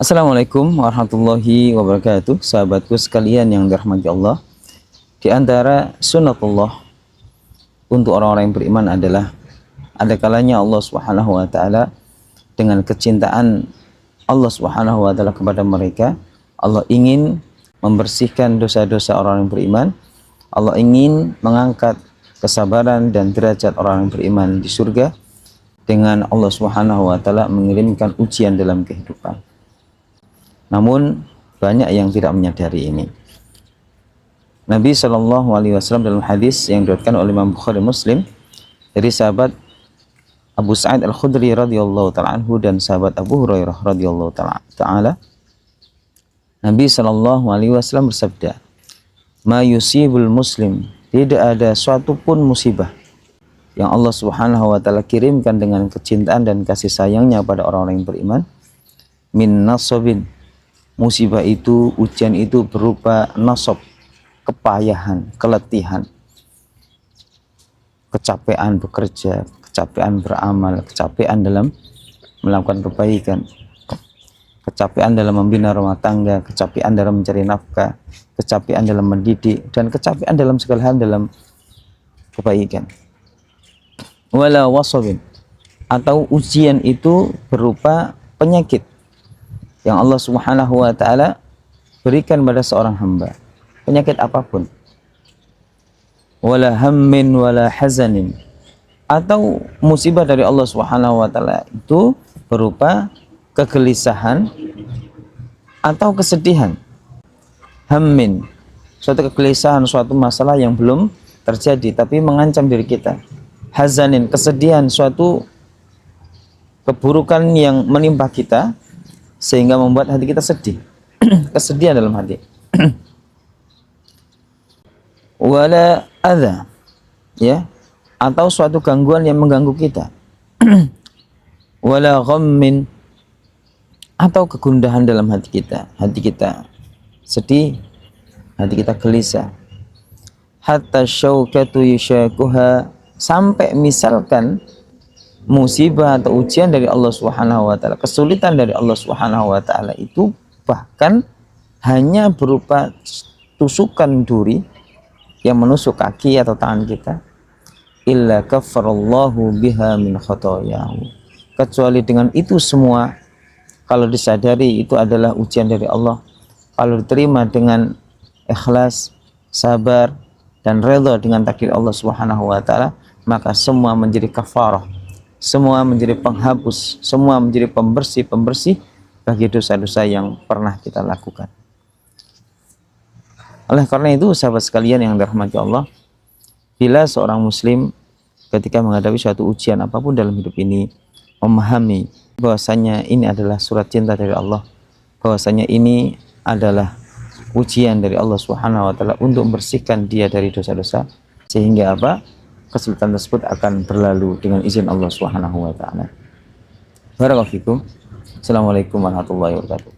Assalamualaikum warahmatullahi wabarakatuh. Sahabatku sekalian yang dirahmati Allah, di antara sunnatullah untuk orang-orang yang beriman adalah ada kalanya Allah Subhanahu wa taala dengan kecintaan Allah Subhanahu wa taala kepada mereka, Allah ingin membersihkan dosa-dosa orang yang beriman. Allah ingin mengangkat kesabaran dan derajat orang yang beriman di surga dengan Allah Subhanahu wa taala mengirimkan ujian dalam kehidupan. Namun banyak yang tidak menyadari ini. Nabi Shallallahu Alaihi Wasallam dalam hadis yang diriwayatkan oleh Imam Bukhari Muslim dari sahabat Abu Sa'id Al-Khudri radhiyallahu taala anhu dan sahabat Abu Hurairah radhiyallahu taala, Nabi Shallallahu Alaihi Wasallam bersabda, "Ma yusibul muslim, tidak ada suatu pun musibah yang Allah Subhanahu wa taala kirimkan dengan kecintaan dan kasih sayangnya pada orang-orang yang beriman, min nasabin." Musibah itu, ujian itu berupa nasab, kepayahan, keletihan, kecapean bekerja, kecapean beramal, kecapean dalam melakukan kebaikan, kecapean dalam membina rumah tangga, kecapean dalam mencari nafkah, kecapean dalam mendidik, dan kecapean dalam segala hal dalam kebaikan. Wala wasabin, atau ujian itu berupa penyakit yang Allah Subhanahu wa taala berikan pada seorang hamba, penyakit apapun. Wala hammin wala hazanin, atau musibah dari Allah Subhanahu wa taala itu berupa kegelisahan atau kesedihan. Hammin, suatu kegelisahan, suatu masalah yang belum terjadi tapi mengancam diri kita. Hazanin, kesedihan, suatu keburukan yang menimpa kita sehingga membuat hati kita sedih. Kesedihan dalam hati. Wala adza, ya, atau suatu gangguan yang mengganggu kita. Wala ghammin, atau kegundahan dalam hati kita sedih, hati kita gelisah. Hatta syaukatu yushakuha, sampai misalkan musibah atau ujian dari Allah Subhanahu wa taala, kesulitan dari Allah Subhanahu wa taala itu bahkan hanya berupa tusukan duri yang menusuk kaki atau tangan kita, illa kaffarallahu biha min khotoyahu, kecuali dengan itu semua, kalau disadari itu adalah ujian dari Allah, kalau diterima dengan ikhlas, sabar dan redha dengan takdir Allah Subhanahu wa taala, maka semua menjadi kafarah, semua menjadi penghapus, semua menjadi pembersih bagi dosa-dosa yang pernah kita lakukan. Oleh karena itu, sahabat sekalian yang dirahmati Allah, bila seorang muslim ketika menghadapi suatu ujian apapun dalam hidup ini, memahami bahwasanya ini adalah surat cinta dari Allah, bahwasanya ini adalah ujian dari Allah Subhanahu wa taala untuk membersihkan dia dari dosa-dosa, sehingga apa? Kesulitan tersebut akan berlalu dengan izin Allah Subhanahu wa taala. Barakallahu fikum. Assalamualaikum warahmatullahi wabarakatuh.